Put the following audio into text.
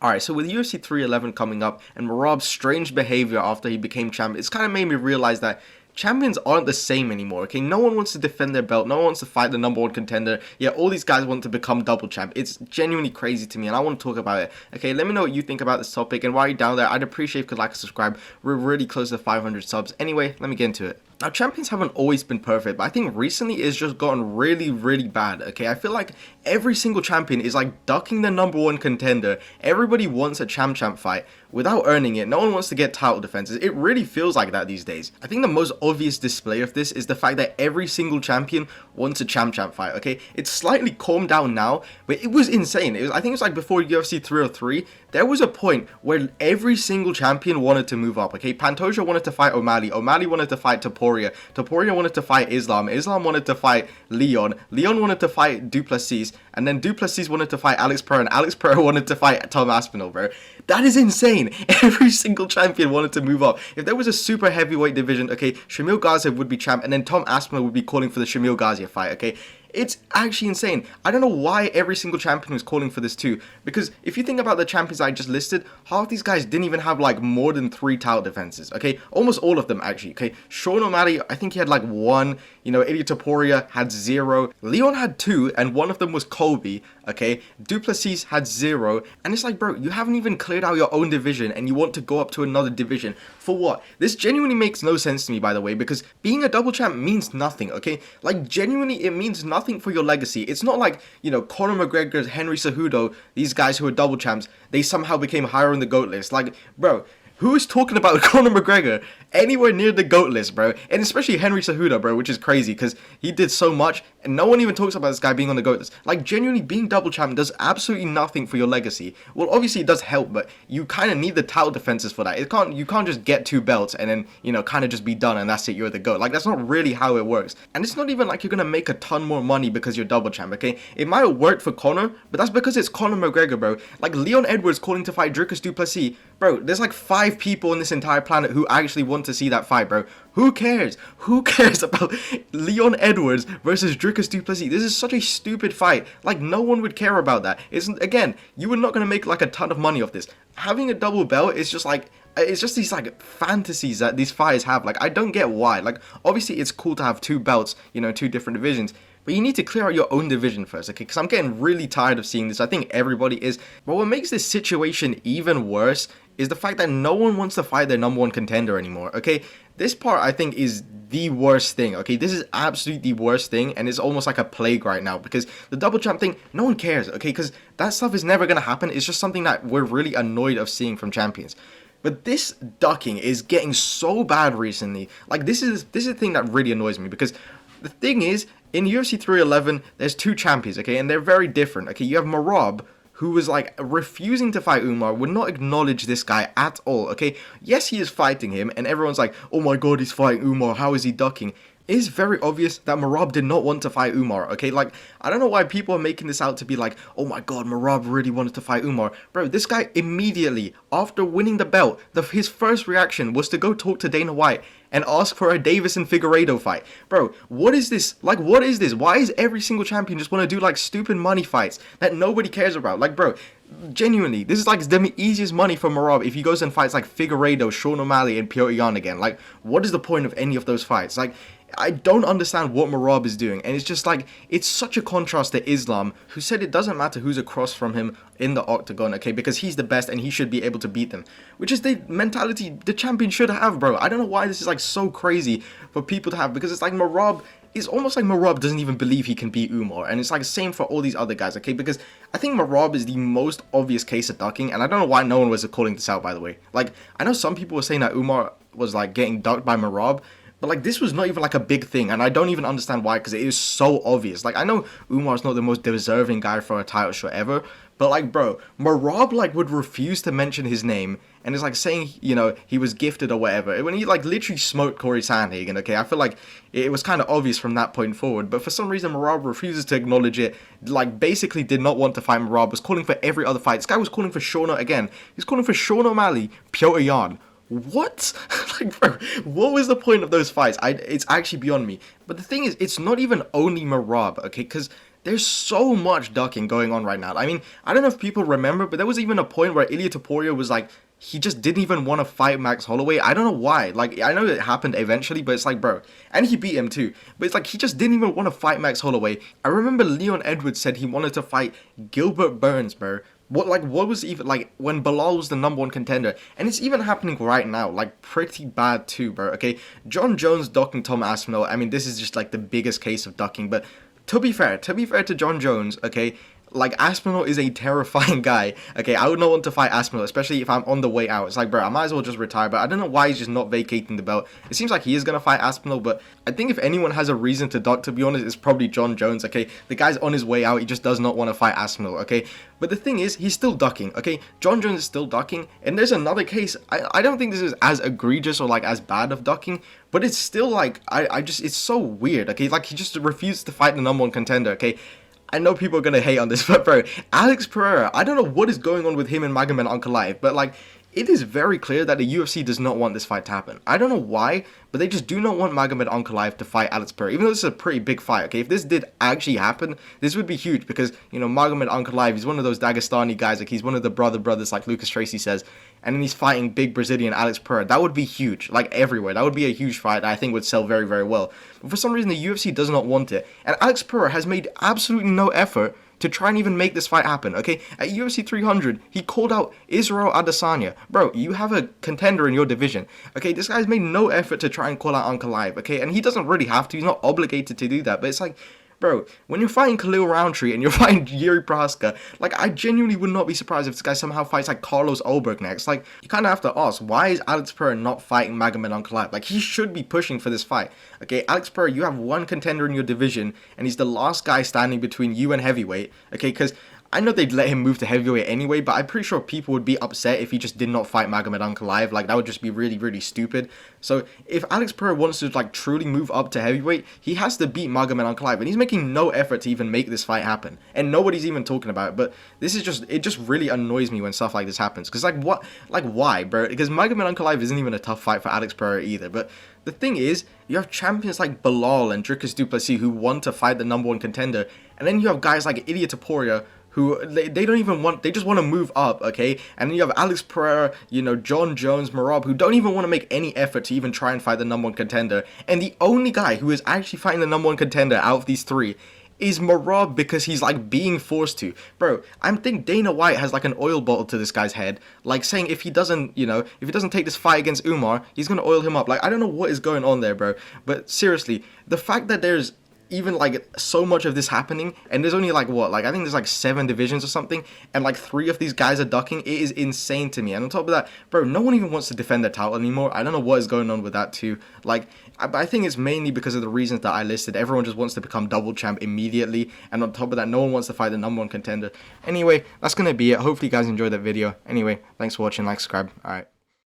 Alright, so with UFC 311 coming up and Merab's strange behavior after he became champ, it's kind of made me realize that champions aren't the same anymore, okay? No one wants to defend their belt, no one wants to fight the number one contender, yet all these guys want to become double champ. It's genuinely crazy to me, and I want to talk about it. Okay, let me know what you think about this topic, and while you're down there, I'd appreciate if you could like and subscribe. We're really close to 500 subs. Anyway, let me get into it. Now, champions haven't always been perfect, but I think recently it's just gotten really, really bad, okay? I feel like every single champion is like ducking the number one contender. Everybody wants a champ fight without earning it. No one wants to get title defenses. It really feels like that these days. I think the most obvious display of this is the fact that every single champion wants a champ fight, okay? It's slightly calmed down now, but it was insane. I think it was like before UFC 303, there was a point where every single champion wanted to move up, okay? Pantoja wanted to fight O'Malley. O'Malley wanted to fight Topuria. Topuria wanted to fight Islam. Islam wanted to fight Leon. Leon wanted to fight Duplessis. And then Duplessis wanted to fight Alex Pereira. And Alex Pereira wanted to fight Tom Aspinall, bro. That is insane. Every single champion wanted to move up. If there was a super heavyweight division, okay, Shamil Gaziev would be champ. And then Tom Aspinall would be calling for the Shamil Gaziev fight, okay? It's actually insane. I don't know why every single champion was calling for this too. Because if you think about the champions I just listed, half these guys didn't even have like more than 3 title defenses. Okay, almost all of them actually. Okay, Sean O'Malley, I think he had like 1. You know, Ilia Topuria had 0. Leon had 2, and one of them was Colby. Okay, Duplessis had 0, and it's like, bro, you haven't even cleared out your own division, and you want to go up to another division for what? This genuinely makes no sense to me, by the way, because being a double champ means nothing. Okay, like genuinely, it means nothing for your legacy. It's not like, you know, Conor McGregor, Henry Cejudo, these guys who are double champs, they somehow became higher on the GOAT list. Like, bro, who is talking about Conor McGregor anywhere near the GOAT list, bro? And especially Henry Cejudo, bro, which is crazy because he did so much and no one even talks about this guy being on the GOAT list. Like, genuinely, being double champ does absolutely nothing for your legacy. Well, obviously it does help, but you kind of need the title defenses for that. You can't just get 2 belts and then, you know, kind of just be done and that's it, you're the GOAT. Like, that's not really how it works. And it's not even like you're going to make a ton more money because you're double champ, okay? It might have worked for Conor, but that's because it's Conor McGregor, bro. Like, Leon Edwards calling to fight Dricus Duplessis. Bro, there's like 5 people on this entire planet who actually want to see that fight, bro. Who cares? Who cares about Leon Edwards versus Dricus Duplessis? This is such a stupid fight. Like, no one would care about that. Again, you are not going to make like a ton of money off this. Having a double belt is just like, it's just these like fantasies that these fighters have. Like, I don't get why. Like, obviously it's cool to have 2 belts, you know, 2 different divisions. But you need to clear out your own division first, okay? Because I'm getting really tired of seeing this. I think everybody is. But what makes this situation even worse is the fact that no one wants to fight their number one contender anymore, okay? This part, I think, is the worst thing, okay? This is absolutely the worst thing, and it's almost like a plague right now, because the double champ thing, no one cares, okay? Because that stuff is never going to happen. It's just something that we're really annoyed of seeing from champions. But this ducking is getting so bad recently. Like, this is the thing that really annoys me, because the thing is, in UFC 311, there's 2 champions, okay? And they're very different, okay? You have Merab, who was like refusing to fight Umar, would not acknowledge this guy at all, okay? Yes, he is fighting him, and everyone's like, oh my god, he's fighting Umar, how is he ducking? It is very obvious that Merab did not want to fight Umar, okay? Like, I don't know why people are making this out to be like, oh my god, Merab really wanted to fight Umar. Bro, this guy immediately, after winning the belt, his first reaction was to go talk to Dana White and ask for a Davis and Figueiredo fight. Bro, what is this? Like, what is this? Why is every single champion just want to do like stupid money fights that nobody cares about? Like, bro, genuinely, this is like the easiest money for Merab if he goes and fights like Figueiredo, Sean O'Malley, and Piotr Jan again. Like, what is the point of any of those fights? Like, I don't understand what Merab is doing, and it's just like, it's such a contrast to Islam, who said it doesn't matter who's across from him in the octagon, okay, because he's the best and he should be able to beat them, which is the mentality the champion should have, bro. I don't know why this is like so crazy for people to have, because it's like Merab, it's almost like Merab doesn't even believe he can beat Umar, and it's like the same for all these other guys, okay, because I think Merab is the most obvious case of ducking, and I don't know why no one was calling this out, by the way. Like, I know some people were saying that Umar was like getting ducked by Merab, but like, this was not even like a big thing, and I don't even understand why, because it is so obvious. Like, I know Umar's not the most deserving guy for a title shot ever, but like, bro, Merab like would refuse to mention his name, and it's like saying, you know, he was gifted or whatever, when he like literally smoked Corey Sandhagen, okay? I feel like it was kind of obvious from that point forward, but for some reason Merab refuses to acknowledge it, like basically did not want to fight Merab, was calling for every other fight. This guy was calling for he's calling for Sean O'Malley, Piotr Jan. What? Like, bro, what was the point of those fights? It's actually beyond me. But the thing is, it's not even only Merab, okay? Because there's so much ducking going on right now. I mean, I don't know if people remember, but there was even a point where Ilia Topuria was like, he just didn't even want to fight Max Holloway. I don't know why. Like, I know it happened eventually, but it's like, bro. And he beat him too. But it's like, he just didn't even want to fight Max Holloway. I remember Leon Edwards said he wanted to fight Gilbert Burns, bro. What was even, like, when Bilal was the #1 contender, and it's even happening right now, like, pretty bad too, bro, okay? John Jones ducking Tom Aspinall, I mean, this is just, like, the biggest case of ducking, but to be fair to John Jones, okay, like, Aspinall is a terrifying guy, okay? I would not want to fight Aspinall, especially if I'm on the way out. It's like, bro, I might as well just retire, but I don't know why he's just not vacating the belt. It seems like he is going to fight Aspinall, but I think if anyone has a reason to duck, to be honest, it's probably John Jones, okay? The guy's on his way out, he just does not want to fight Aspinall, okay? But the thing is, he's still ducking, okay? John Jones is still ducking, and there's another case, I don't think this is as egregious or, like, as bad of ducking, but it's still, like, it's so weird, okay? Like, he just refused to fight the #1 contender, okay? I know people are going to hate on this, but bro, Alex Pereira, I don't know what is going on with him and Magomed Ankalaev, but like, it is very clear that the UFC does not want this fight to happen. I don't know why, but they just do not want Magomed Ankalaev to fight Alex Pereira, even though this is a pretty big fight, okay? If this did actually happen, this would be huge, because, you know, Magomed Ankalaev, he's one of those Dagestani guys, like, he's one of the brothers, like Lucas Tracy says, and then he's fighting big Brazilian Alex Pereira. That would be huge, like, everywhere. That would be a huge fight that I think would sell very, very well. But for some reason, the UFC does not want it, and Alex Pereira has made absolutely no effort to try and even make this fight happen, okay? At UFC 300, he called out Israel Adesanya. Bro, you have a contender in your division, okay? This guy's made no effort to try and call out Ankalaev, okay? And he doesn't really have to. He's not obligated to do that, but it's like, bro, when you're fighting Khalil Roundtree and you're fighting Yuri Prohaska, like, I genuinely would not be surprised if this guy somehow fights, like, Carlos Ulberg next. Like, you kind of have to ask, why is Alex Pereira not fighting Magomed Ankalaev? Like, he should be pushing for this fight. Okay, Alex Pereira, you have one contender in your division, and he's the last guy standing between you and heavyweight, okay, because I know they'd let him move to heavyweight anyway, but I'm pretty sure people would be upset if he just did not fight Magomed Ankalaev. Like, that would just be really, really stupid. So, if Alex Pereira wants to, like, truly move up to heavyweight, he has to beat Magomed Ankalaev, and he's making no effort to even make this fight happen. And nobody's even talking about it, but this is just, it just really annoys me when stuff like this happens. Because, like, what, like, why, bro? Because Magomed Ankalaev isn't even a tough fight for Alex Pereira either, but the thing is, you have champions like Bilal and Dricus du Plessis who want to fight the #1 contender, and then you have guys like Ilia Topuria who they don't even want, they just want to move up, okay? And then you have Alex Pereira, you know, John Jones, Merab, who don't even want to make any effort to even try and fight the #1 contender. And the only guy who is actually fighting the #1 contender out of these three is Merab, because he's, like, being forced to. Bro, I think Dana White has, like, an oil bottle to this guy's head, like, saying if he doesn't, you know, if he doesn't take this fight against Umar, he's gonna oil him up. Like, I don't know what is going on there, bro. But seriously, the fact that there's even, like, so much of this happening, and there's only, like, what, like, I think there's, like, 7 divisions or something, and, like, 3 of these guys are ducking. It is insane to me. And on top of that, bro, no one even wants to defend their title anymore. I don't know what is going on with that too. Like, I think it's mainly because of the reasons that I listed. Everyone just wants to become double champ immediately, and on top of that, no one wants to fight the #1 contender. Anyway, that's gonna be it. Hopefully you guys enjoyed that video. Anyway, thanks for watching. Like, subscribe. Alright.